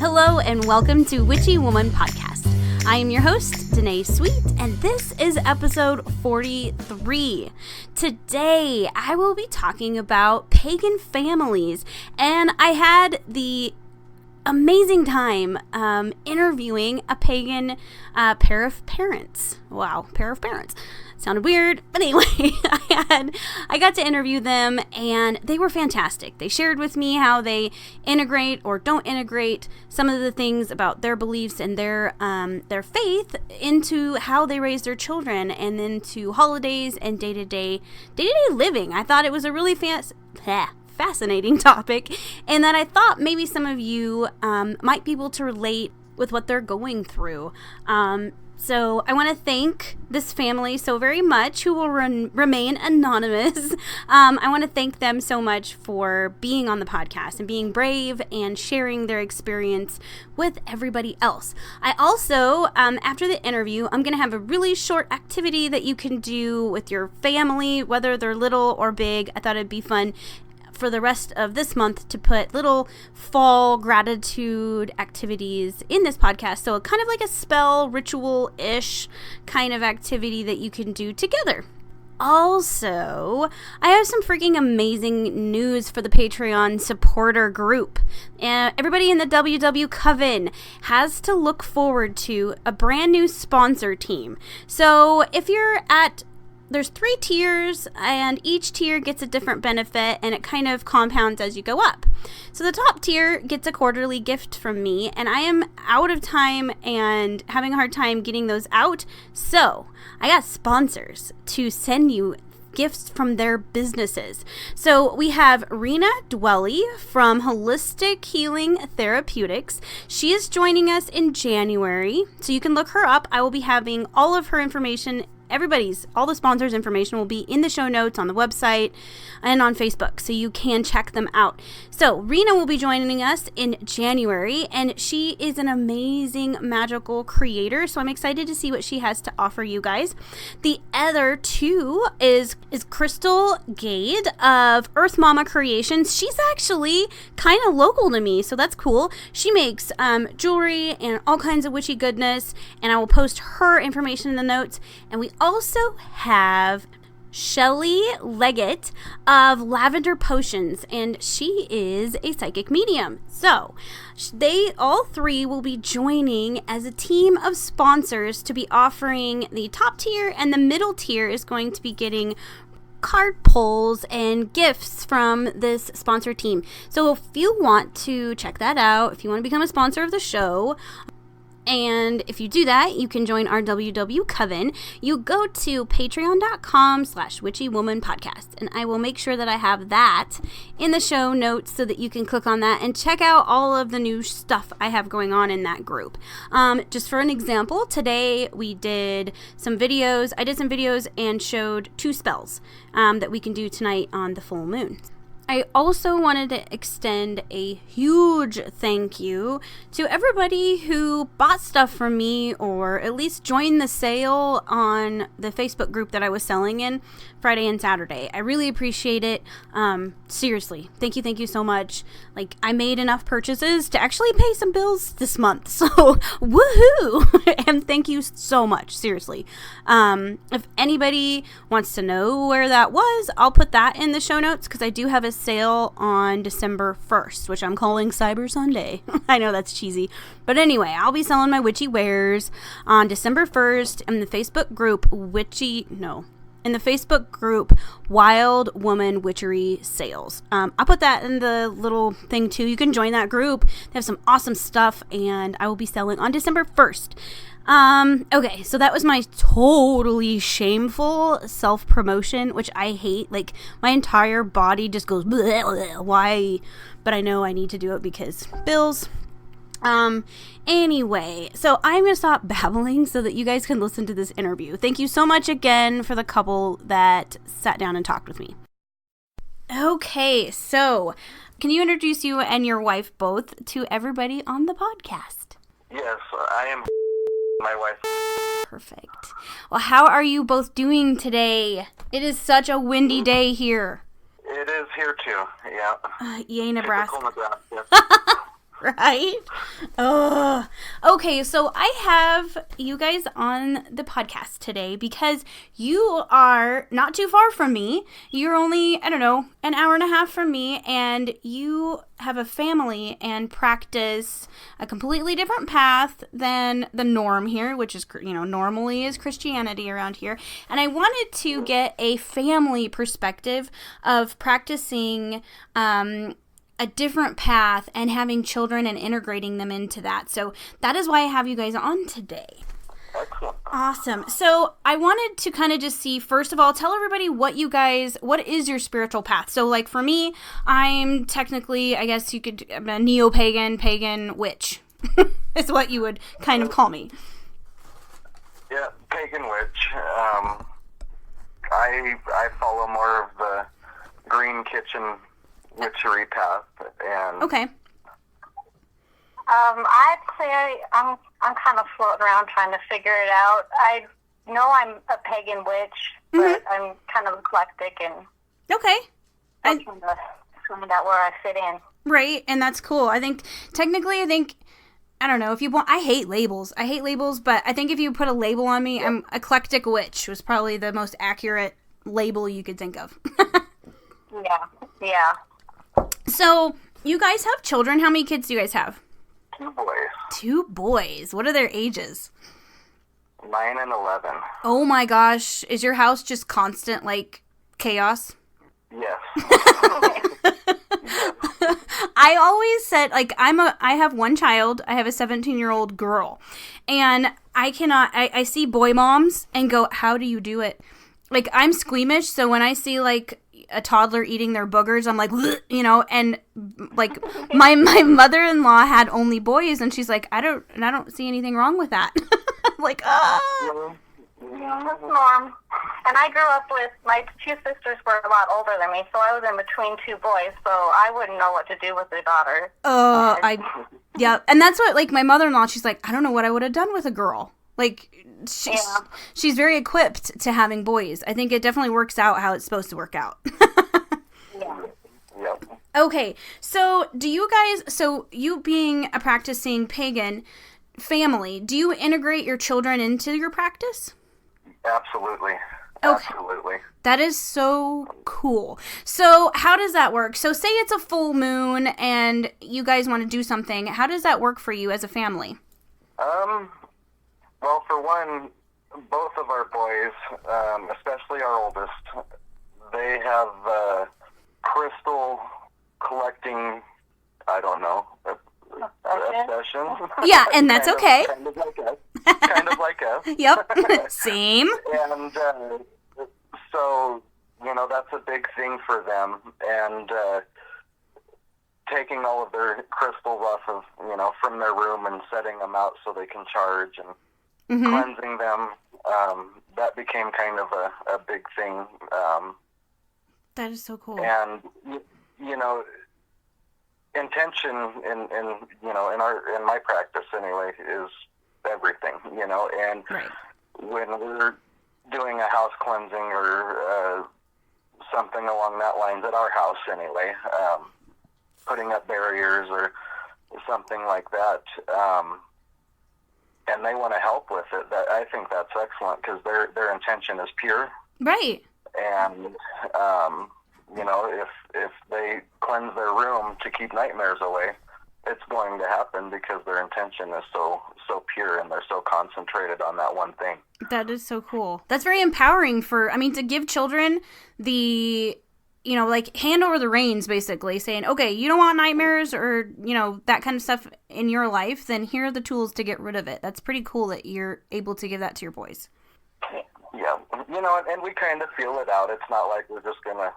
Hello and welcome to Witchy Woman Podcast. I am your host, DaNae Sweet, and this is episode 43. Today, I will be talking about pagan families, and I had the amazing time interviewing a pagan pair of parents. Wow, pair of parents. Sounded weird, but anyway, I got to interview them, and they were fantastic. They shared with me how they integrate or don't integrate some of the things about their beliefs and their faith into how they raise their children, and into holidays and day-to-day living. I thought it was a really fascinating topic, and that I thought maybe some of you might be able to relate with what they're going through. So I want to thank this family so very much, who will remain anonymous. I want to thank them so much for being on the podcast and being brave and sharing their experience with everybody else. I also, after the interview, I'm going to have a really short activity that you can do with your family, whether they're little or big. I thought it'd be fun for the rest of this month to put little fall gratitude activities in this podcast. So kind of like a spell ritual-ish kind of activity that you can do together. Also, I have some freaking amazing news for the Patreon supporter group. Everybody in the WW Coven has to look forward to a brand new sponsor team. So if you're there's 3 tiers, and each tier gets a different benefit, and it kind of compounds as you go up. So the top tier gets a quarterly gift from me, and I am out of time and having a hard time getting those out. So I got sponsors to send you gifts from their businesses. So we have Rena Dwelle from Holistic Healing Therapeutics. She is joining us in January, so you can look her up. I will be having all of her information, all the sponsors' information will be in the show notes on the website and on Facebook, so you can check them out. So Rena will be joining us in January, and she is an amazing magical creator, so I'm excited to see what she has to offer you guys. The other 2 is Kristal Gade of EarthMomma Creations. She's actually kind of local to me, so that's cool. She makes jewelry and all kinds of witchy goodness, and I will post her information in the notes. And we also have Shelley Leggett of Lavender Potions, and she is a psychic medium. So they all 3 will be joining as a team of sponsors to be offering the top tier, and the middle tier is going to be getting card pulls and gifts from this sponsor team. So if you want to check that out, if you want to become a sponsor of the show, and if you do that, you can join our WW Coven. You go to patreon.com/witchywomanpodcast, and I will make sure that I have that in the show notes so that you can click on that and check out all of the new stuff I have going on in that group. Just for an example, today we did some videos. I did some videos and showed 2 spells that we can do tonight on the full moon. I also wanted to extend a huge thank you to everybody who bought stuff from me, or at least joined the sale on the Facebook group that I was selling in Friday and Saturday. I really appreciate it. Seriously, thank you so much. Like, I made enough purchases to actually pay some bills this month, so woohoo! And thank you so much, seriously. If anybody wants to know where that was, I'll put that in the show notes, because I do have a sale on December 1st, which I'm calling Cyber Sunday. I know that's cheesy, but anyway, I'll be selling my witchy wares on December 1st in the Facebook group Wild Woman Witchery Sales. I'll put that in the little thing too. You can join that group. They have some awesome stuff, and I will be selling on December 1st. Okay, so that was my totally shameful self-promotion, which I hate. Like, my entire body just goes, bleh, bleh, why? But I know I need to do it because bills. Anyway, so I'm going to stop babbling so that you guys can listen to this interview. Thank you so much again for the couple that sat down and talked with me. Okay, so can you introduce you and your wife both to everybody on the podcast? Yes, I am my wife. Perfect. Well, how are you both doing today? It is such a windy day here. It is here too, yeah. Yay, Nebraska. Typical Nebraska. Right? Oh. Okay, so I have you guys on the podcast today because you are not too far from me. You're only, I don't know, an hour and a half from me, and you have a family and practice a completely different path than the norm here, which is, normally is Christianity around here. And I wanted to get a family perspective of practicing a different path and having children and integrating them into that. So that is why I have you guys on today. Excellent. Awesome. So I wanted to kind of just see, first of all, tell everybody what is your spiritual path? So like for me, I'm technically, I guess I'm a pagan witch is what you would kind of call me. Yeah, pagan witch. I follow more of the green kitchen witchery path, and okay. I'd say I'm kind of floating around trying to figure it out. I know I'm a pagan witch, but I'm kind of eclectic and okay. I'm trying to find out where I fit in. Right, and that's cool. I think technically, I don't know if you want. I hate labels, but I think if you put a label on me, I'm eclectic witch was probably the most accurate label you could think of. Yeah. So, you guys have children. How many kids do you guys have? 2 boys. 2 boys. What are their ages? 9 and 11. Oh my gosh. Is your house just constant, like, chaos? Yes. I always said, like, I have one child. I have a 17-year-old girl. And I see boy moms and go, how do you do it? Like, I'm squeamish, so when I see, like, a toddler eating their boogers, I'm like, and like my mother-in-law had only boys, and she's like, I don't see anything wrong with that. I'm like, Yeah, that's norm. And I grew up with, my 2 sisters were a lot older than me, so I was in between 2 boys, so I wouldn't know what to do with their daughter. Yeah, and that's what, like, my mother-in-law, she's like, I don't know what I would have done with a girl. Like, she's very equipped to having boys. I think it definitely works out how it's supposed to work out. Yeah. Yep. Okay, so you being a practicing pagan family, do you integrate your children into your practice? Absolutely. Okay. Absolutely. That is so cool. So how does that work? So say it's a full moon and you guys want to do something. How does that work for you as a family? Well, for one, both of our boys, especially our oldest, they have crystal collecting, I don't know, obsession. Yeah, and that's okay. Kind of like us. Yep, same. And so, that's a big thing for them. And taking all of their crystals off of, from their room and setting them out so they can charge and cleansing them, that became kind of a big thing. That is so cool. And, intention in my practice anyway is everything, and right. When we're doing a house cleansing or something along that lines at our house anyway, putting up barriers or something like that, and they want to help with it, I think that's excellent because their intention is pure. Right. And, if they cleanse their room to keep nightmares away, it's going to happen because their intention is so pure and they're so concentrated on that one thing. That is so cool. That's very empowering to give children the, hand over the reins, basically, saying, okay, you don't want nightmares or, that kind of stuff in your life, then here are the tools to get rid of it. That's pretty cool that you're able to give that to your boys. Yeah, and we kind of feel it out. It's not like we're just going to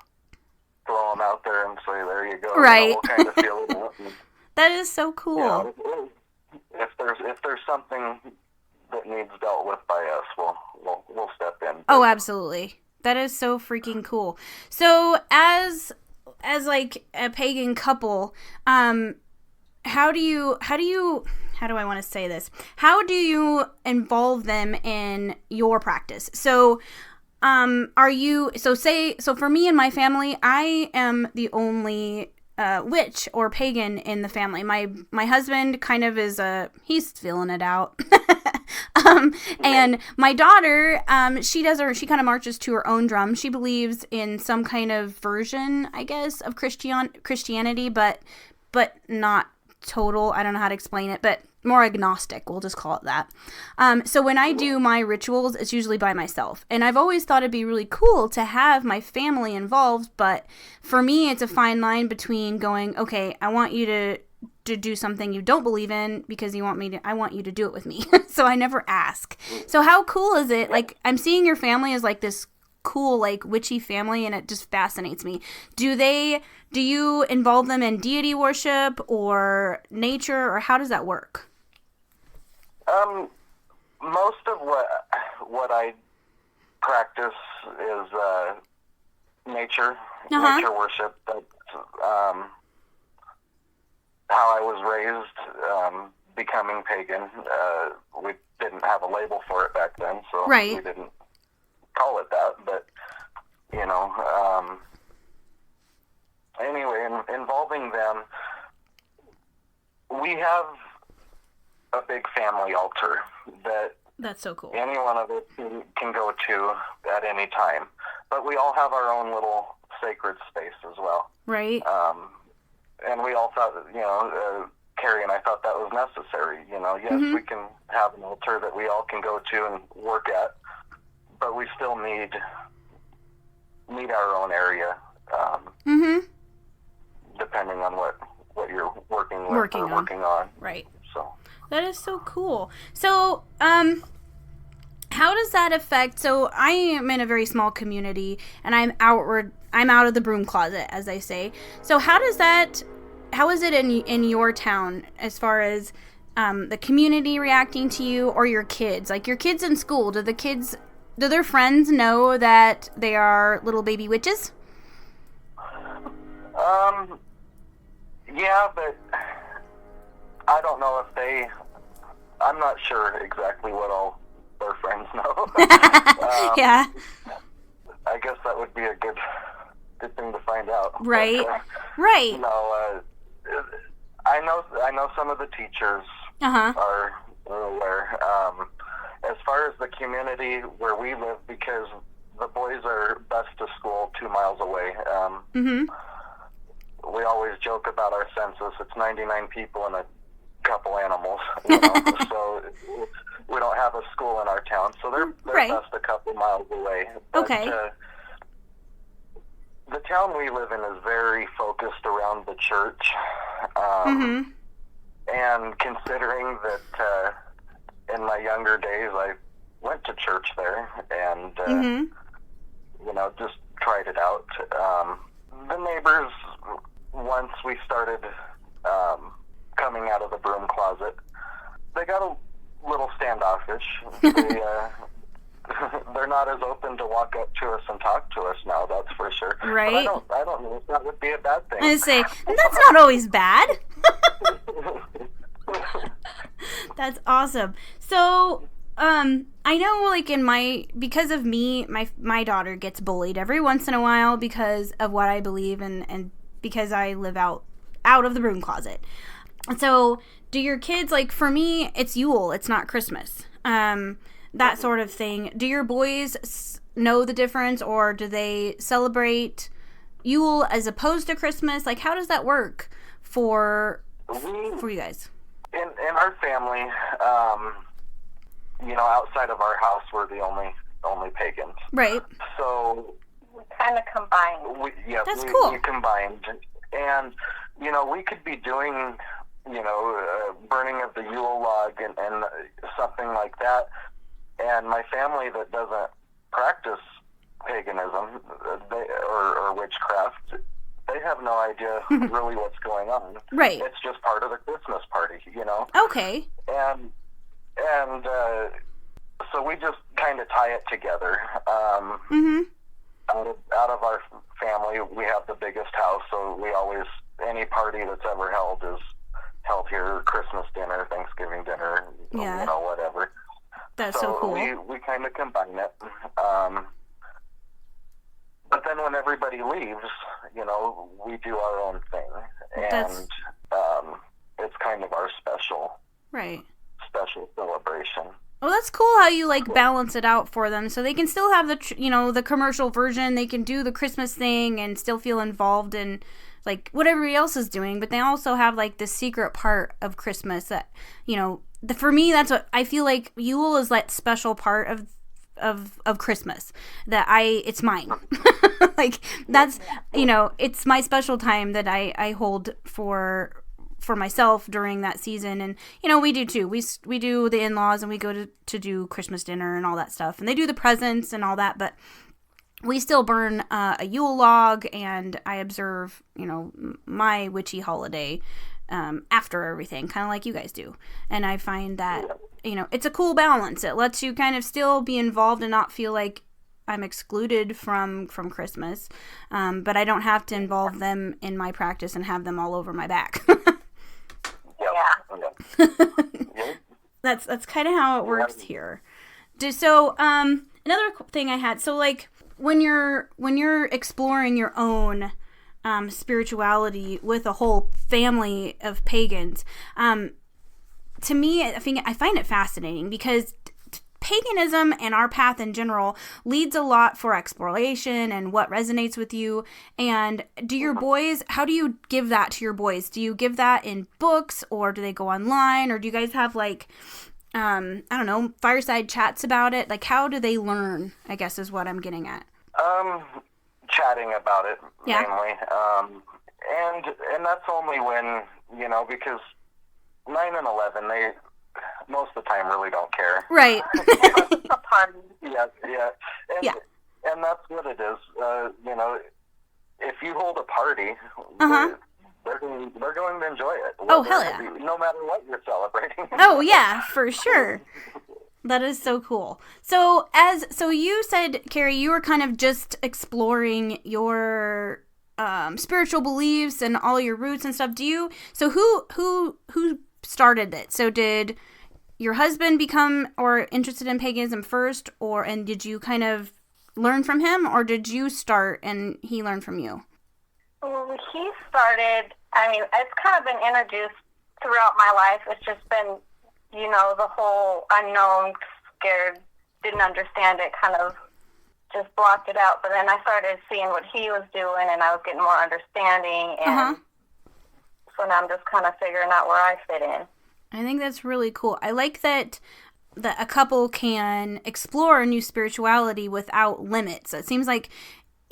throw them out there and say, there you go. Right. We'll kind of feel it out. That is so cool. If there's something that needs dealt with by us, we'll step in. Oh, absolutely. That is so freaking cool. So as like a pagan couple, how do I want to say this? How do you involve them in your practice? So for me and my family, I am the only witch or pagan in the family. My husband kind of is he's feeling it out. And my daughter, she kind of marches to her own drum. She believes in some kind of version, I guess, of Christianity, but not total. I don't know how to explain it, but more agnostic. We'll just call it that. So when I do my rituals, it's usually by myself. And I've always thought it'd be really cool to have my family involved. But for me, it's a fine line between going, okay, I want you to do something you don't believe in because I want you to do it with me. So I never ask. So how cool is it? Like, I'm seeing your family as like this cool, like, witchy family, and it just fascinates me. Do you involve them in deity worship or nature, or how does that work? Most of what I practice is nature worship. That's how I was raised, becoming pagan. We didn't have a label for it back then, so right. We didn't call it that. But, anyway, involving them, we have a big family altar that's so cool. Any one of us can go to at any time. But we all have our own little sacred space as well. Right. And we all thought, Carrie and I thought that was necessary. Yes, we can have an altar that we all can go to and work at, but we still need our own area, depending on what you're working on. Right. So that is so cool. So, how does that affect? So I am in a very small community, and I'm out of the broom closet, as I say. So how is it in your town as far as the community reacting to you, or your kids? Like your kids in school, do their friends know that they are little baby witches? Yeah, but I don't know if I'm not sure exactly what all their friends know. Yeah. I guess that would be a good thing to find out. Right. But, right. I know some of the teachers are aware. As far as the community where we live, because the boys are bused to school 2 miles away. We always joke about our census. It's 99 people and a couple animals. So we don't have a school in our town. So they're right. just a couple miles away. But, okay. The town we live in is very focused around the church. And considering that in my younger days I went to church there and, just tried it out. The neighbors, once we started coming out of the broom closet, they got a little standoffish. They're not as open to walk up to us and talk to us now, that's for sure. Right. But I don't know if that would be a bad thing. I say, that's not always bad. That's awesome. So, I know, like, because of me, my daughter gets bullied every once in a while because of what I believe and because I live out of the broom closet. So, do your kids, like, for me, it's Yule, it's not Christmas. That sort of thing. Do your boys know the difference, or do they celebrate Yule as opposed to Christmas? Like, how does that work for you guys? In our family, outside of our house, we're the only pagans. Right. So we kind of combined. That's cool. We combined, and we could be doing burning of the Yule log and something like that. And my family that doesn't practice paganism or witchcraft, they have no idea really what's going on. Right. It's just part of the Christmas party, Okay. And so we just kind of tie it together. Out of our family, we have the biggest house, so we always, any party that's ever held is held here. Christmas dinner, Thanksgiving dinner, whatever. That's so cool. We kind of combine it. But then when everybody leaves, we do our own thing. and it's kind of our special celebration. Well, that's cool how you, like, balance it out for them so they can still have the commercial version. They can do the Christmas thing and still feel involved in, like, what everybody else is doing. But they also have, like, this secret part of Christmas that, for me, that's what I feel like Yule is that special part of Christmas that it's mine. Like, that's, it's my special time that I hold for myself during that season. And we do too. We do the in-laws, and we go to do Christmas dinner and all that stuff, and they do the presents and all that, but we still burn a Yule log, and I observe my witchy holiday after everything, kind of like you guys do. And I find that it's a cool balance. It lets you kind of still be involved and not feel like I'm excluded from Christmas, but I don't have to involve them in my practice and have them all over my back. That's kind of how it works here. So another thing I had, so like when you're exploring your own spirituality with a whole family of pagans, to me, I find it fascinating because paganism and our path in general leads a lot for exploration and what resonates with you. And how do you give that to your boys? Do you give that in books, or do they go online, or do you guys have, like, I don't know, fireside chats about it? Like, how do they learn, I guess, is what I'm getting at. Chatting about it, mainly. And that's only when, because 9 and 11, they most of the time really don't care. Right. Yeah. And that's what it is. If you hold a party, they're going to enjoy it. Oh, hell yeah. No matter what you're celebrating. Oh, yeah, for sure. That is so cool. So you said, Carrie, you were kind of just exploring your spiritual beliefs and all your roots and stuff. Who started it? So did your husband become interested in paganism first, and did you kind of learn from him, or did you start and he learned from you? Well, he started, it's kind of been introduced throughout my life. It's just been, the whole unknown, scared, didn't understand it, kind of just blocked it out. But then I started seeing what he was doing, and I was getting more understanding, and so now I'm just kind of figuring out where I fit in. I think that's really cool. I like that a couple can explore a new spirituality without limits. It seems like,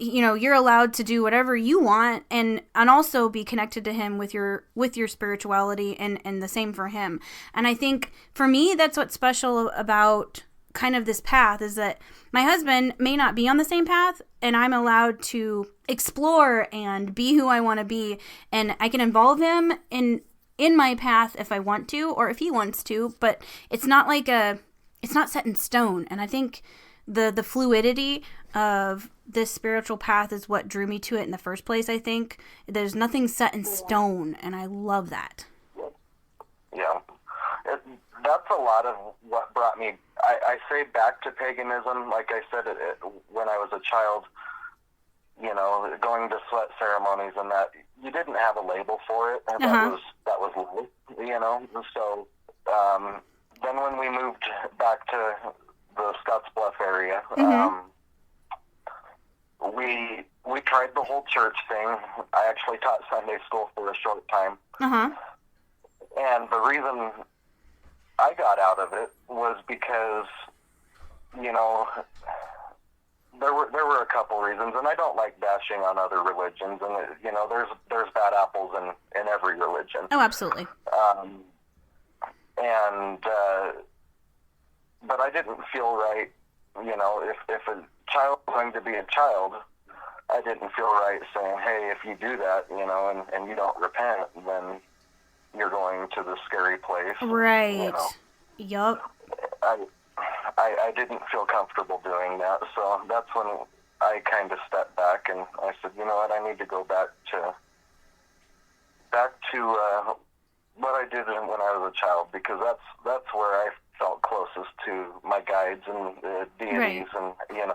you're allowed to do whatever you want and also be connected to him with your spirituality, and the same for him. And I think for me, that's what's special about kind of this path, is that my husband may not be on the same path, and I'm allowed to explore and be who I want to be, and I can involve him in my path if I want to, or if he wants to, but it's not it's not set in stone. And I think the fluidity of this spiritual path is what drew me to it in the first place. I think there's nothing set in stone, and I love that. Yeah. That's a lot of what brought me, I say, back to paganism. Like I said, when I was a child, going to sweat ceremonies and that, you didn't have a label for it. And that was life, So then when we moved back to the Scottsbluff area, we tried the whole church thing. I actually taught Sunday school for a short time. And the reason I got out of it was because, there were a couple reasons, and I don't like bashing on other religions, and there's bad apples in every religion. Oh, absolutely. But I didn't feel right, if a child was going to be a child, I didn't feel right saying, hey, if you do that, and you don't repent, then you're going to the scary place. Right. Yup. I didn't feel comfortable doing that, so that's when I kind of stepped back and I said, you know what, I need to go back to what I did when I was a child, because that's where I felt closest to my guides and deities, right. And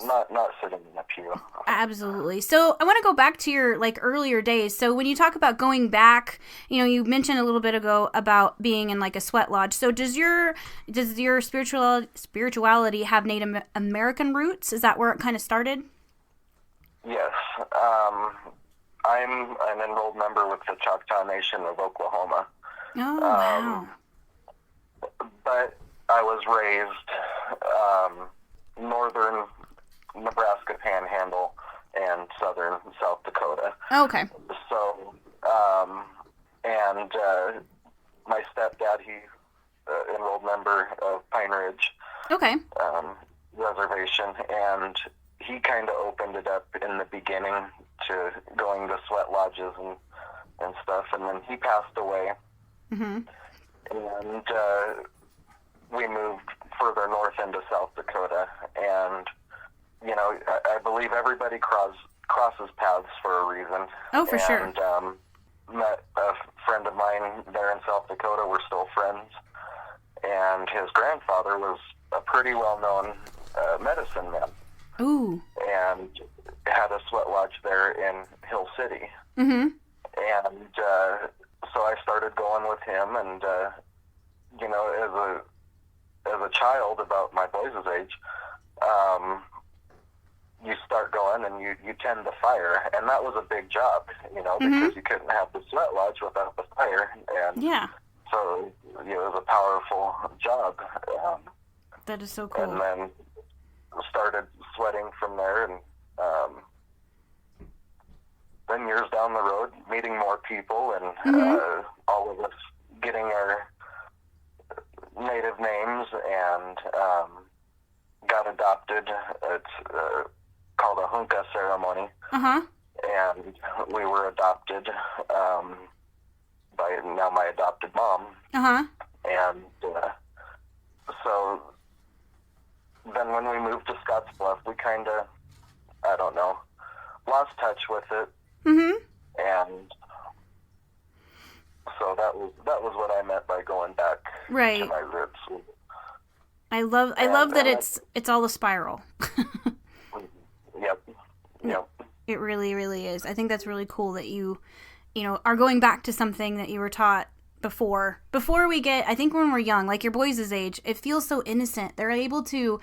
not sitting in a pew. Absolutely. So I want to go back to your earlier days. So when you talk about going back, you mentioned a little bit ago about being in a sweat lodge. So does your spirituality have Native American roots? Is that where it kind of started? Yes. I'm an enrolled member with the Choctaw Nation of Oklahoma. Oh, wow. But I was raised northern Nebraska Panhandle and southern South Dakota. Oh, okay. So, and my stepdad, he enrolled member of Pine Ridge Reservation, and he kind of opened it up in the beginning to going to sweat lodges and stuff, and then he passed away. Mm-hmm. And we moved further north into South Dakota, and I believe everybody crosses paths for a reason. Oh, for sure. And met a friend of mine there in South Dakota. We're still friends. And his grandfather was a pretty well-known medicine man. Ooh. And had a sweat lodge there in Hill City. Mm-hmm. And so I started going with him, and as a child, about my boys' age, you start going and you tend the fire, and that was a big job, because you couldn't have the sweat lodge without the fire, and so it was a powerful job. That is so cool. And then started sweating from there, and then years down the road, meeting more people, and all of us getting our native names, and got adopted. It's called a hunka ceremony. Uh-huh. And we were adopted by now my adopted mom. Uh-huh. And so then when we moved to Scottsbluff, we kind of, I don't know, lost touch with it. Mm-hmm. And so that was what I meant by going back to my roots. I love that it's all a spiral. Yep. It really, really is. I think that's really cool that you are going back to something that you were taught before we get, I think when we're young, like your boys' age, it feels so innocent. They're able to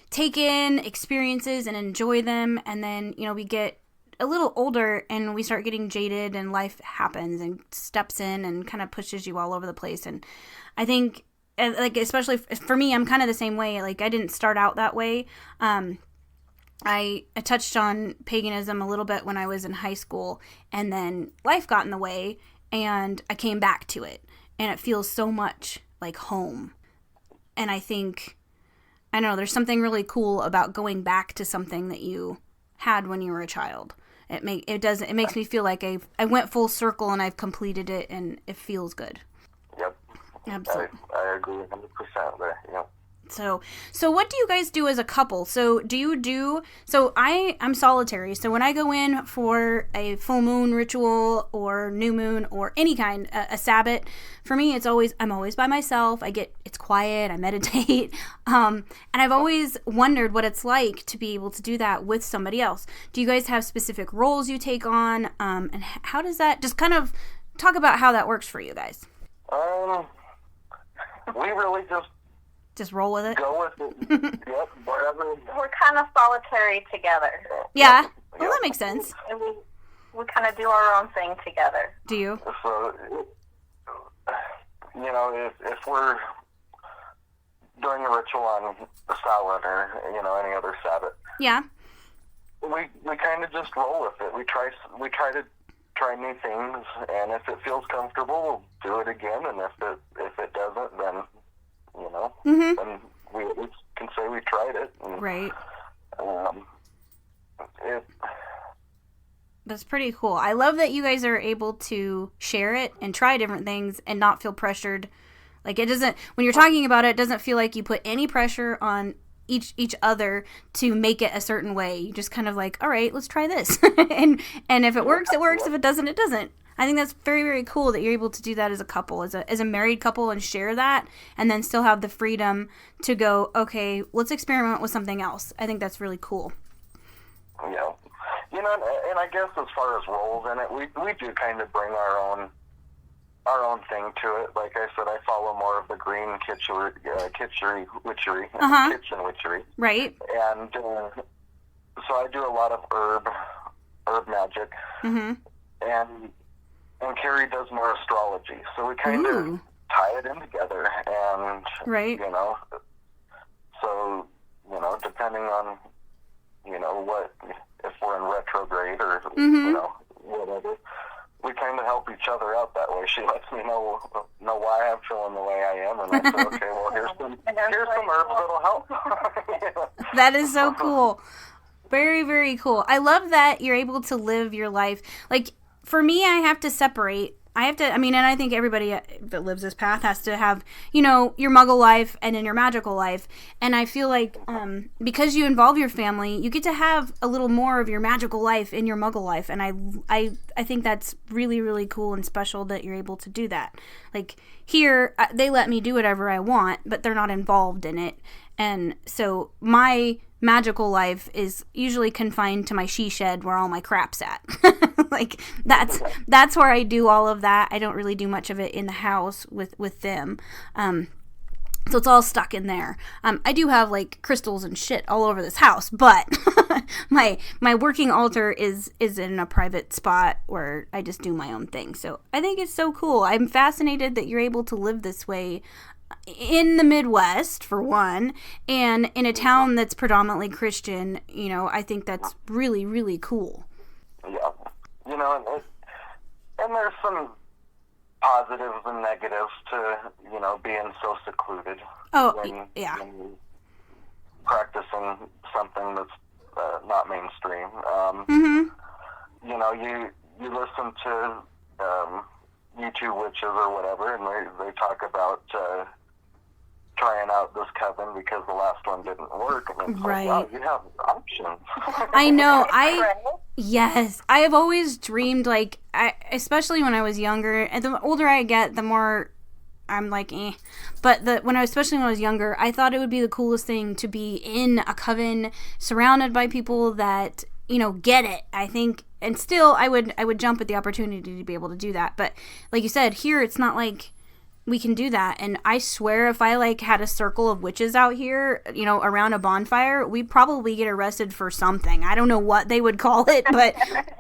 take in experiences and enjoy them, and then, we get a little older and we start getting jaded, and life happens and steps in and kind of pushes you all over the place. And I think, especially for me, I'm kind of the same way. I didn't start out that way. I touched on paganism a little bit when I was in high school, and then life got in the way, and I came back to it, and it feels so much like home. And I think, I don't know, there's something really cool about going back to something that you had when you were a child. It makes me feel like I went full circle and I've completed it, and it feels good. Yep. Absolutely. I agree 100% there. Yep. So what do you guys do as a couple? So I'm solitary. So when I go in for a full moon ritual or new moon or any kind, a Sabbath, for me, I'm always by myself. It's quiet. I meditate. And I've always wondered what it's like to be able to do that with somebody else. Do you guys have specific roles you take on? And how does that, just kind of talk about how that works for you guys? We really just roll with it? Go with it. Yep, whatever. We're kind of solitary together. Yeah. Well, that makes sense. And we kind of do our own thing together. Do you? So, if we're doing a ritual on a Samhain or, any other Sabbath. Yeah. We kind of just roll with it. We try to try new things, and if it feels comfortable, we'll do it again, and if it doesn't, then and we at least can say we tried it. And, right. That's pretty cool. I love that you guys are able to share it and try different things and not feel pressured. When you're talking about it, it doesn't feel like you put any pressure on each other to make it a certain way. You just kind of all right, let's try this. and if it works, it works. If it doesn't, it doesn't. I think that's very, very cool that you're able to do that as a couple, as a married couple, and share that, and then still have the freedom to go, okay, let's experiment with something else. I think that's really cool. And I guess as far as roles in it, we do kind of bring our own thing to it. Like I said, I follow more of the green kitchery witchery, kitchen witchery. Right. And so I do a lot of herb magic. Mm-hmm. And Carrie does more astrology. So we kind of tie it in together. And, right. So, depending on, if we're in retrograde or, whatever, we kind of help each other out that way. She lets me know why I'm feeling the way I am, and I say, okay, well, here's some herbs that'll help. That is so cool. Very, very cool. I love that you're able to live your life. Like, for me, I have to separate. And I think everybody that lives this path has to have, your muggle life and then your magical life. And I feel like because you involve your family, you get to have a little more of your magical life in your muggle life. And I think that's really, really cool and special that you're able to do that. Like, here, they let me do whatever I want, but they're not involved in it. And so my magical life is usually confined to my she shed where all my crap's at. Like, that's where I do all of that. I don't really do much of it in the house with them. So it's all stuck in there. I do have, like, crystals and shit all over this house, but my working altar is in a private spot where I just do my own thing. So I think it's so cool. I'm fascinated that you're able to live this way in the Midwest, for one, and in a town that's predominantly Christian. I think that's really, really cool. Yeah. And there's some positives and negatives to, being so secluded. Oh, when yeah. When practicing something that's not mainstream. You listen to YouTube witches or whatever, and they talk about trying out this coven because the last one didn't work. And it's right. Like, wow, you have options. I know. Yes. I have always dreamed, like, especially when I was younger, and the older I get, the more I'm like, eh. But especially when I was younger, I thought it would be the coolest thing to be in a coven surrounded by people that, get it. I think, and still I would jump at the opportunity to be able to do that. But like you said, here it's not like we can do that. And I swear if I, like, had a circle of witches out here, around a bonfire, we'd probably get arrested for something. I don't know what they would call it, but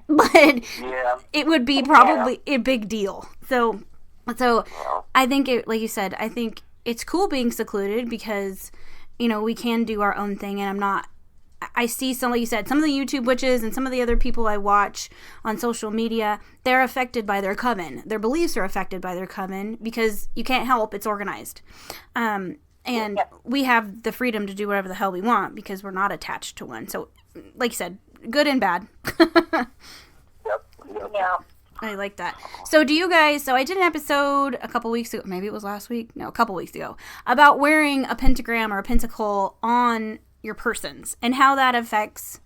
yeah. It would be probably a big deal. So I think like you said, I think it's cool being secluded because, we can do our own thing, and I see some, like you said, some of the YouTube witches and some of the other people I watch on social media, they're affected by their coven. Their beliefs are affected by their coven because you can't help, it's organized. And we have the freedom to do whatever the hell we want because we're not attached to one. So, like you said, good and bad. Yep. Yeah. I like that. So do you guys, so I did an episode a couple weeks ago, maybe it was last week? No, a couple weeks ago, about wearing a pentagram or a pentacle on your persons and how that affects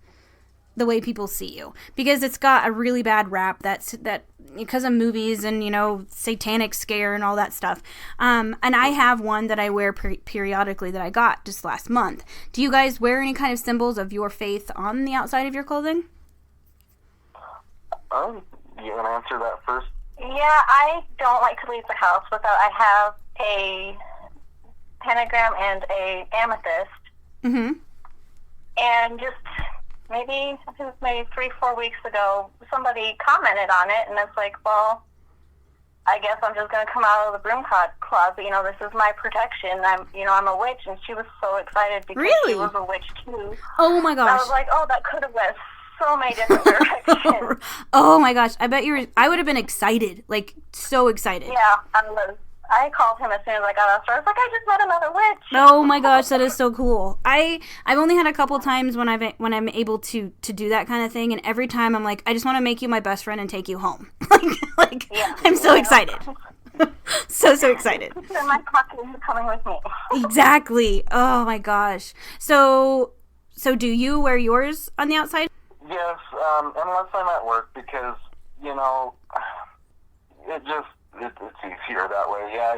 the way people see you, because it's got a really bad rap that because of movies and satanic scare and all that stuff. And I have one that I wear periodically that I got just last month. Do you guys wear any kind of symbols of your faith on the outside of your clothing? You want to answer that first? Yeah, I don't like to leave the house without. I have a pentagram and a amethyst. Mm-hmm. And just maybe 3-4 weeks ago, somebody commented on it, and it's like, well, I guess I'm just going to come out of the broom closet. This is my protection. I'm a witch, and she was so excited because really? She was a witch too. Oh my gosh! And I was like, oh, that could have went so many different directions. Oh my gosh! I bet I would have been excited, like so excited. Yeah, I called him as soon as I got out of the store. I was like, I just met another witch. Oh my gosh, that is so cool. I've only had a couple times when I'm able to do that kind of thing, and every time I'm like, I just want to make you my best friend and take you home. Yeah, I'm so excited. so excited. So my pocket is coming with me. Exactly. Oh my gosh. So do you wear yours on the outside? Yes, unless I'm at work, because it's easier that way. Yeah,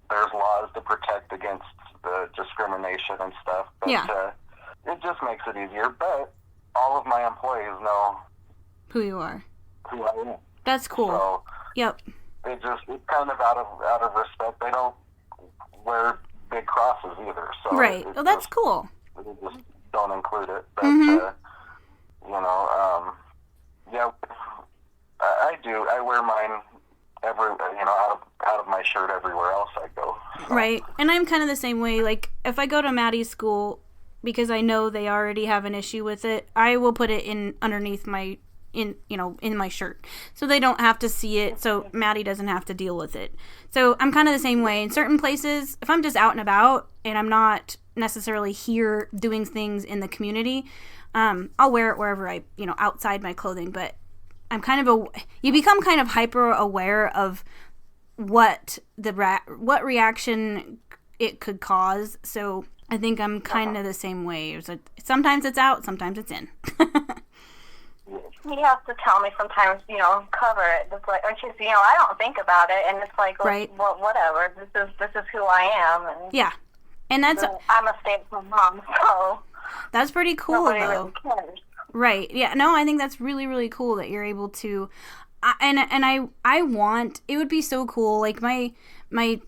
there's laws to protect against the discrimination and stuff, but yeah. It just makes it easier. But all of my employees know who you are. who I am. That's cool. So yep. it's kind of out of respect. They don't wear big crosses either. So right. Well, that's cool. They just don't include it. But yeah, I do. I wear mine out of my shirt everywhere else I go. So. Right. And I'm kind of the same way. Like, if I go to Maddie's school, because I know they already have an issue with it, I will put it in underneath in my shirt, so they don't have to see it, so Maddie doesn't have to deal with it. So I'm kind of the same way. In certain places, if I'm just out and about and I'm not necessarily here doing things in the community, I'll wear it wherever outside my clothing. But I'm you become kind of hyper aware of what reaction it could cause. So I think I'm kind of the same way. Sometimes it's out, sometimes it's in. He has to tell me sometimes, cover it. It's like, and she's, I don't think about it, and it's like, right. Well, whatever. This is who I am. And yeah, and I'm a stay-at-home mom, so that's pretty cool, nobody though. really cares. Right? Yeah. No, I think that's really, really cool that you're able to. I want. It would be so cool. Like my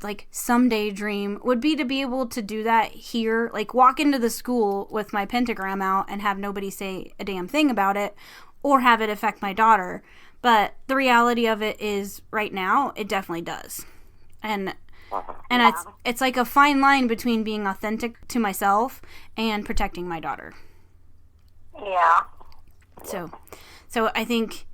like someday dream would be to be able to do that here. Like walk into the school with my pentagram out and have nobody say a damn thing about it. Or have it affect my daughter. But the reality of it is, right now, it definitely does. And it's like a fine line between being authentic to myself and protecting my daughter. Yeah. So I think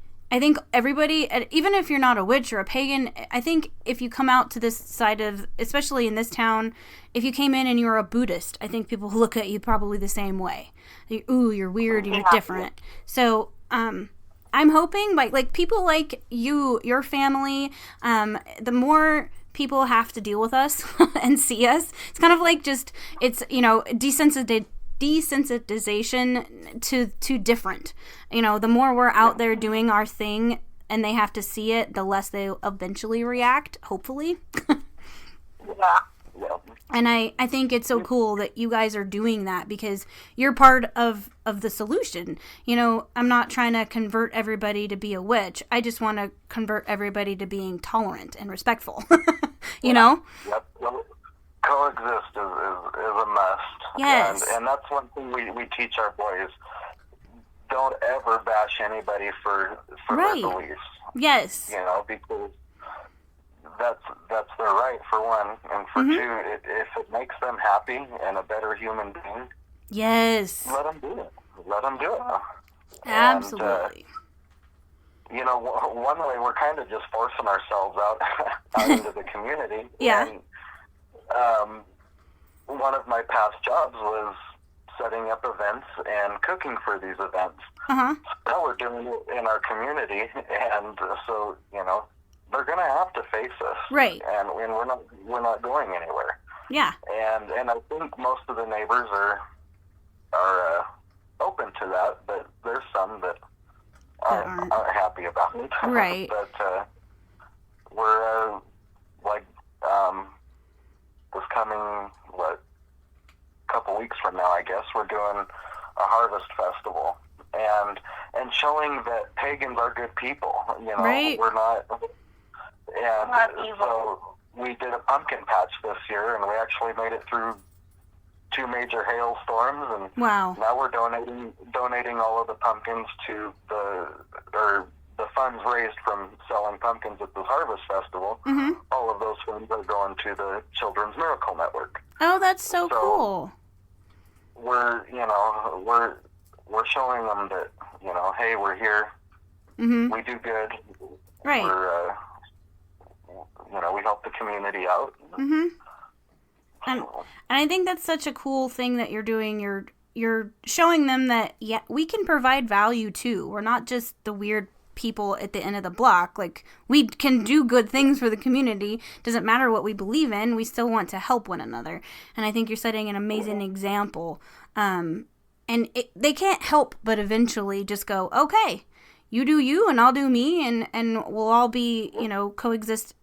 everybody, even if you're not a witch or a pagan, I think if you come out to this side of, especially in this town, if you came in and you're a Buddhist, I think people look at you probably the same way. Ooh, you're weird, you're different. So, I'm hoping like people like you, your family, the more people have to deal with us and see us, it's kind of like it's desensitization to different. The more we're out there doing our thing and they have to see it, the less they eventually react, hopefully. Yeah. And I think it's so cool that you guys are doing that because you're part of the solution. I'm not trying to convert everybody to be a witch. I just want to convert everybody to being tolerant and respectful. Yep. Coexist is a must. Yes. And that's one thing we teach our boys. Don't ever bash anybody for right. their beliefs. Yes. Because that's their right, for one, and for two, if it makes them happy and a better human being, yes, let them do it. Absolutely. And, one way we're kind of just forcing ourselves out into the community. Yeah. And one of my past jobs was setting up events and cooking for these events. Uh-huh. So now we're doing it in our community, and so they're going to have to face us, right? And we're not going anywhere. Yeah. And I think most of the neighbors are open to that, but there's some that aren't happy about it. Right. But we're this coming couple weeks from now, I guess, we're doing a harvest festival and showing that pagans are good people. Right. We're not. And not evil. so we did a pumpkin patch this year, and we actually made it through 2 major hailstorms, and wow. Now we're donating all of the pumpkins to the funds raised from selling pumpkins at the Harvest Festival. Mm-hmm. All of those funds are going to the Children's Miracle Network. Oh, that's so cool. We're showing them that hey, we're here. Mm-hmm. We do good. Right. We're we help the community out. Mm-hmm. And I think that's such a cool thing that you're doing. You're showing them that we can provide value too. We're not just the weird people at the end of the block. Like, we can do good things for the community. Doesn't matter what we believe in. We still want to help one another. And I think you're setting an amazing example. And they can't help but eventually just go, okay, you do you and I'll do me, and we'll all be, coexist,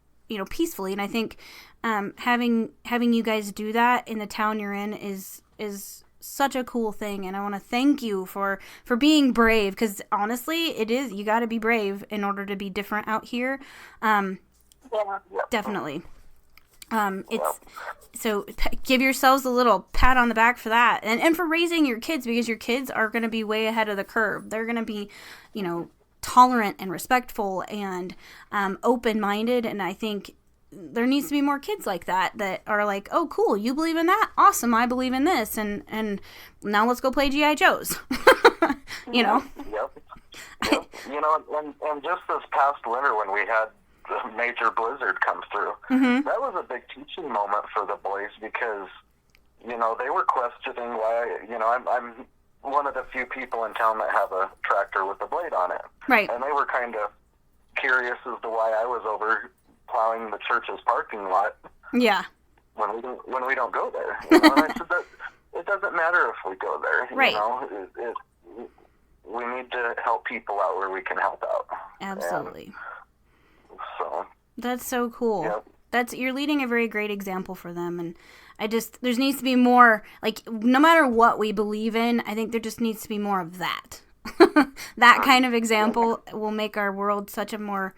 peacefully. And I think having you guys do that in the town you're in is such a cool thing, and I want to thank you for being brave, because honestly, it is, you got to be brave in order to be different out here. Definitely. It's so give yourselves a little pat on the back for that, and for raising your kids, because your kids are going to be way ahead of the curve. They're going to be, tolerant and respectful and open-minded, and I think there needs to be more kids like that are like, oh, cool, you believe in that? Awesome, I believe in this, and now let's go play G.I. Joes. Yep. And just this past winter when we had the major blizzard come through, that was a big teaching moment for the boys, because, they were questioning why, I'm one of the few people in town that have a tractor with a blade on it. Right. And they were kind of curious as to why I was over plowing the church's parking lot. Yeah. When we don't go there. And I said that it doesn't matter if we go there. Right. We need to help people out where we can help out. Absolutely. And so. That's so cool. Yep. You're leading a very great example for them, and there needs to be more, like, no matter what we believe in, I think there just needs to be more of that. That kind of example will make our world such a more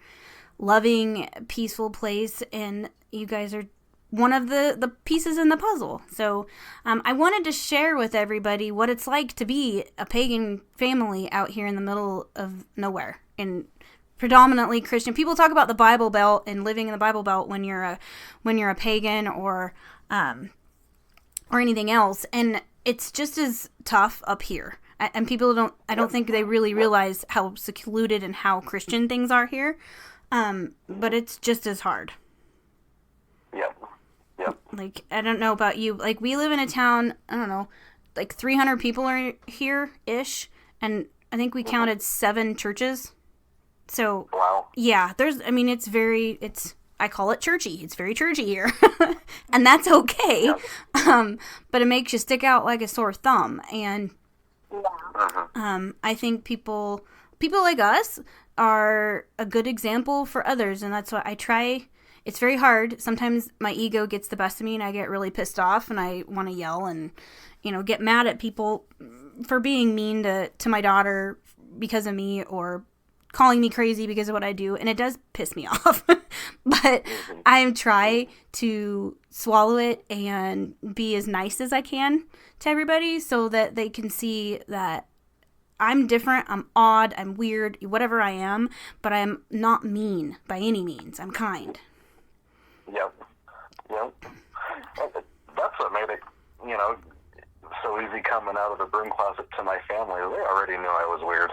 loving, peaceful place, and you guys are one of the pieces in the puzzle. So I wanted to share with everybody what it's like to be a pagan family out here in the middle of nowhere, and predominantly Christian. People talk about the Bible Belt and living in the Bible Belt when you're a pagan or anything else, and it's just as tough up here. And people I don't think they really realize how secluded and how Christian things are here. But it's just as hard. Yep. Like, I don't know about you. Like, we live in a town, I don't know, like 300 people are here-ish, and I think we counted 7 churches. So, wow. Yeah, I call it churchy. It's very churchy here. And that's okay. Yep. But it makes you stick out like a sore thumb. And I think people like us are a good example for others, and that's what I try. It's very hard. Sometimes my ego gets the best of me, and I get really pissed off, and I want to yell and, get mad at people for being mean to my daughter because of me, or calling me crazy because of what I do, and it does piss me off. But I try to swallow it and be as nice as I can to everybody, so that they can see that I'm different, I'm odd, I'm weird, whatever I am, but I'm not mean by any means. I'm kind. Yep. That's what made it, so easy coming out of the broom closet to my family. They already knew I was weird.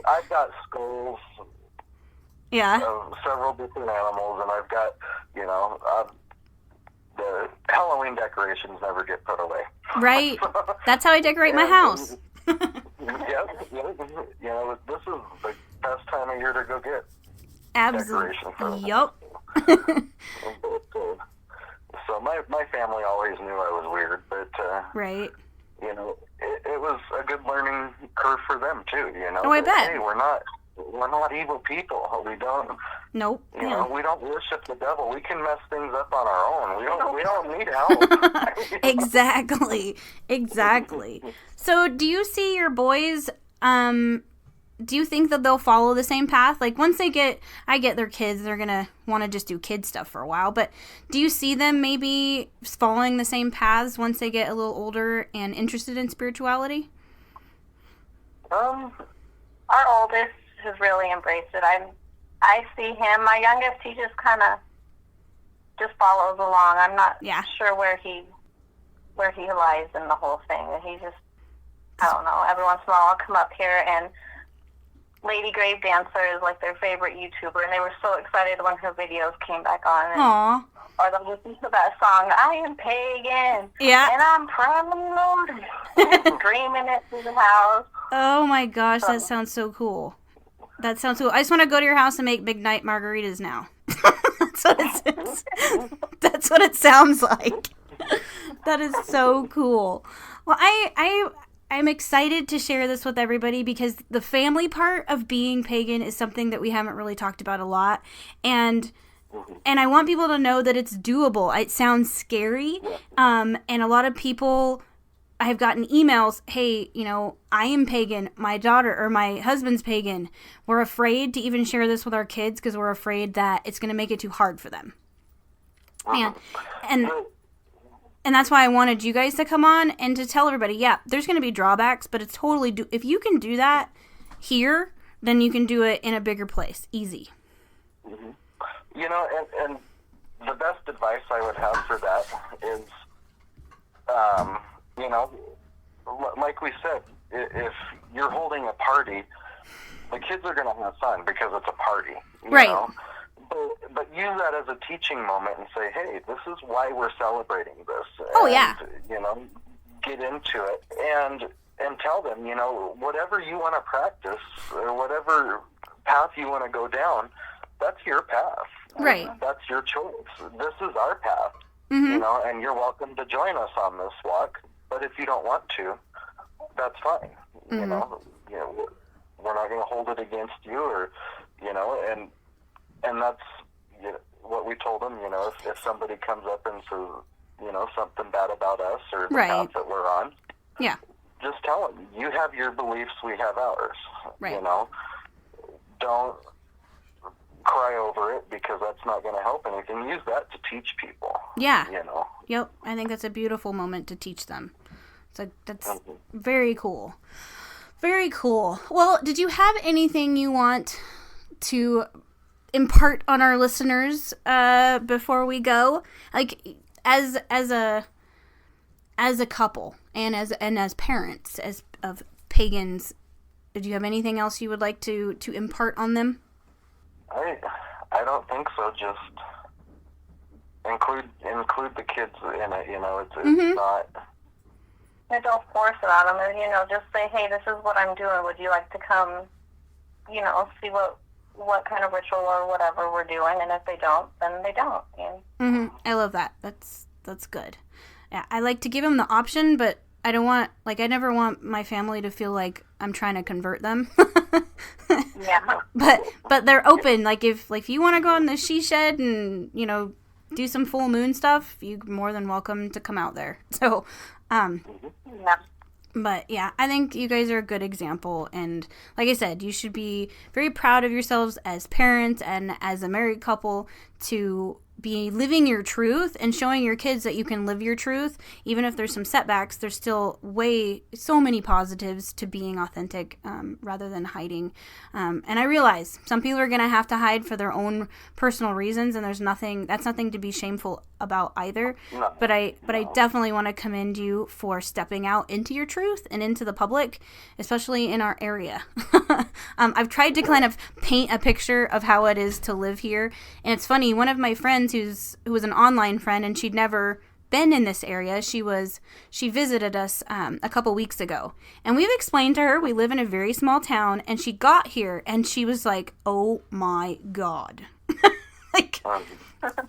I've got skulls of several different animals, and I've got, the Halloween decorations never get put away. Right. That's how I decorate my house. Yep. This is the best time of year to go get decorations. Yup. So my family always knew I was weird, but right. It was a good learning curve for them too. Oh, I bet. Hey, we're not evil people. We don't. Nope. We don't worship the devil. We can mess things up on our own. We don't need help. Exactly. So, do you see your boys? Do you think that they'll follow the same path? Like, once I get their kids, they're gonna want to just do kid stuff for a while. But do you see them maybe following the same paths once they get a little older and interested in spirituality? Our oldest has really embraced it. I see him. My youngest, he just kind of just follows along. I'm not sure where he lies in the whole thing. He just, I don't know. Every once in a while, I'll come up here, and Lady Grave Dancer is like their favorite YouTuber, and they were so excited when her videos came back on. Aww. Or they'll listen to that song, I am pagan. Yeah. And I'm proud. Screaming it through the house. Oh my gosh, that sounds so cool. That sounds cool. I just want to go to your house and make midnight margaritas now. That's what it sounds like. That is so cool. Well, I'm excited to share this with everybody, because the family part of being pagan is something that we haven't really talked about a lot. And I want people to know that it's doable. It sounds scary. And a lot of people I've gotten emails, hey, I am pagan, my daughter or my husband's pagan. We're afraid to even share this with our kids because we're afraid that it's going to make it too hard for them. And that's why I wanted you guys to come on and to tell everybody, yeah, there's going to be drawbacks, but it's totally, if you can do that here, then you can do it in a bigger place. Easy. Mm-hmm. And the best advice I would have for that is, like we said, if you're holding a party, the kids are going to have fun because it's a party. Right. But use that as a teaching moment and say, hey, this is why we're celebrating this. Oh, yeah. Get into it and tell them, whatever you want to practice or whatever path you want to go down, that's your path. Right. That's your choice. This is our path, mm-hmm. And you're welcome to join us on this walk. But if you don't want to, that's fine. Mm-hmm. We're not going to hold it against you, or and that's what we told them. If somebody comes up and says, something bad about us or the path that we're on, yeah, just tell them you have your beliefs, we have ours. Right. Don't cry over it because that's not going to help anything. Use that to teach people. Yeah. Yep. I think that's a beautiful moment to teach them. That's mm-hmm. very cool. Very cool. Well, did you have anything you want to impart on our listeners before we go? Like as a couple and as parents of pagans, did you have anything else you would like to impart on them? I don't think so. Just include the kids in it. It's mm-hmm. not. And don't force it on them. And just say, hey, this is what I'm doing. Would you like to come? See what kind of ritual or whatever we're doing. And if they don't, then they don't. Mm-hmm. I love that. That's good. Yeah, I like to give them the option, but I don't want, I never want my family to feel like I'm trying to convert them. Yeah. But they're open. If you want to go on the she shed and, do some full moon stuff, you're more than welcome to come out there. So, yeah. But yeah, I think you guys are a good example. And like I said, you should be very proud of yourselves as parents and as a married couple to be living your truth and showing your kids that you can live your truth. Even if there's some setbacks, there's still so many positives to being authentic rather than hiding. And I realize some people are going to have to hide for their own personal reasons, and that's nothing to be shameful about either. No. But I definitely want to commend you for stepping out into your truth and into the public, especially in our area. I've tried to kind of paint a picture of how it is to live here. And it's funny, one of my friends who was an online friend, and she'd never been in this area, she visited us a couple weeks ago, and we've explained to her we live in a very small town, and she got here and she was like, oh my god.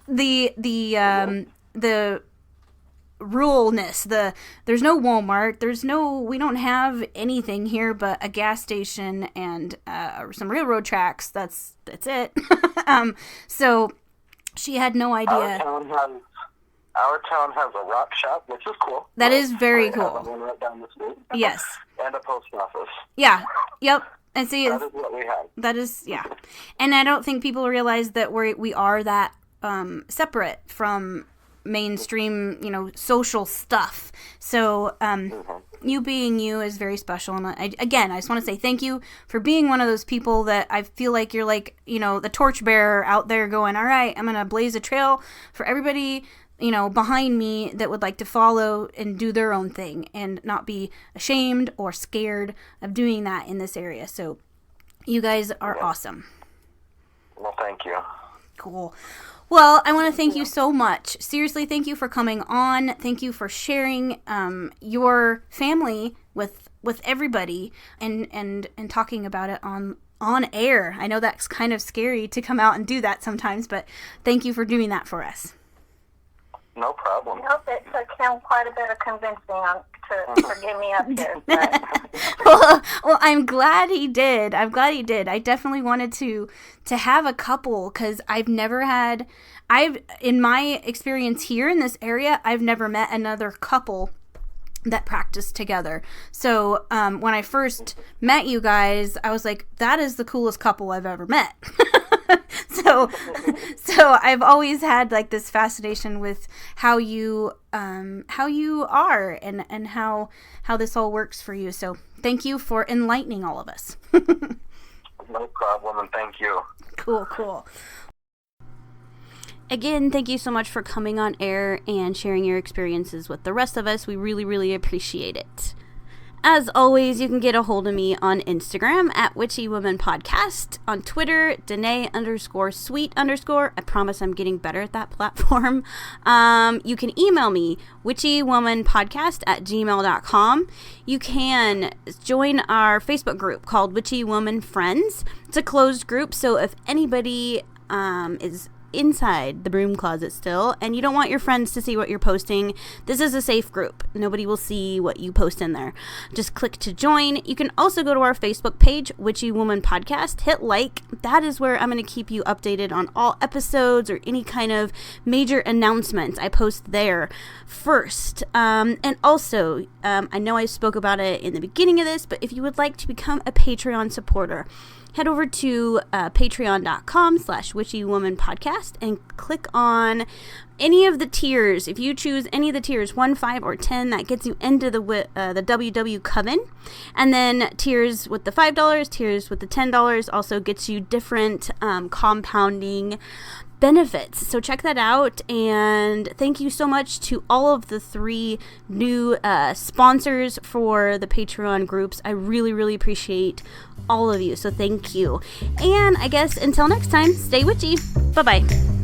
The ruralness, there's no Walmart, we don't have anything here but a gas station and some railroad tracks. That's it. So she had no idea. Our town has a rock shop, which is cool. That is very cool. One right down the street. Yes. And a post office. Yeah. Yep. And see, that is what we have. That is, yeah. And I don't think people realize that we are that separate from mainstream, social stuff. So you being you is very special. And I just want to say thank you for being one of those people that I feel like you're like, the torchbearer out there going, all right, I'm going to blaze a trail for everybody, behind me that would like to follow and do their own thing and not be ashamed or scared of doing that in this area. So you guys are awesome. Well, thank you. Cool. Well, I want to thank you so much. Seriously, thank you for coming on. Thank you for sharing your family with everybody and talking about it on air. I know that's kind of scary to come out and do that sometimes, but thank you for doing that for us. No problem. I hope it took him quite a bit of convincing to get me up here. Well, I'm glad he did. I definitely wanted to have a couple because in my experience here in this area, I've never met another couple that practice together. So when I first met you guys, I was like, that is the coolest couple I've ever met. so I've always had like this fascination with how you are and how this all works for you. So thank you for enlightening all of us. No problem, and thank you. Cool. Again, thank you so much for coming on air and sharing your experiences with the rest of us. We really, really appreciate it. As always, you can get a hold of me on Instagram at Witchy Woman Podcast, on Twitter, DaNae_sweet_. I promise I'm getting better at that platform. You can email me, witchywomanpodcast@gmail.com. You can join our Facebook group called Witchy Woman Friends. It's a closed group, so if anybody is inside the broom closet still and you don't want your friends to see what you're posting, this is a safe group. Nobody will see what you post in there. Just click to join. You can also go to our Facebook page, Witchy Woman Podcast, hit like. That is where I'm going to keep you updated on all episodes or any kind of major announcements I post there first. And also, I know I spoke about it in the beginning of this, but if you would like to become a Patreon supporter, head over to patreon.com/witchywomanpodcast and click on any of the tiers. If you choose any of the tiers, 1, 5, or 10, that gets you into the WW Coven. And then tiers with the $5, tiers with the $10 also gets you different compounding benefits. So check that out, and thank you so much to all of the 3 new sponsors for the Patreon groups. I really, really appreciate all of you, so thank you. And I guess until next time, stay witchy. Bye-bye.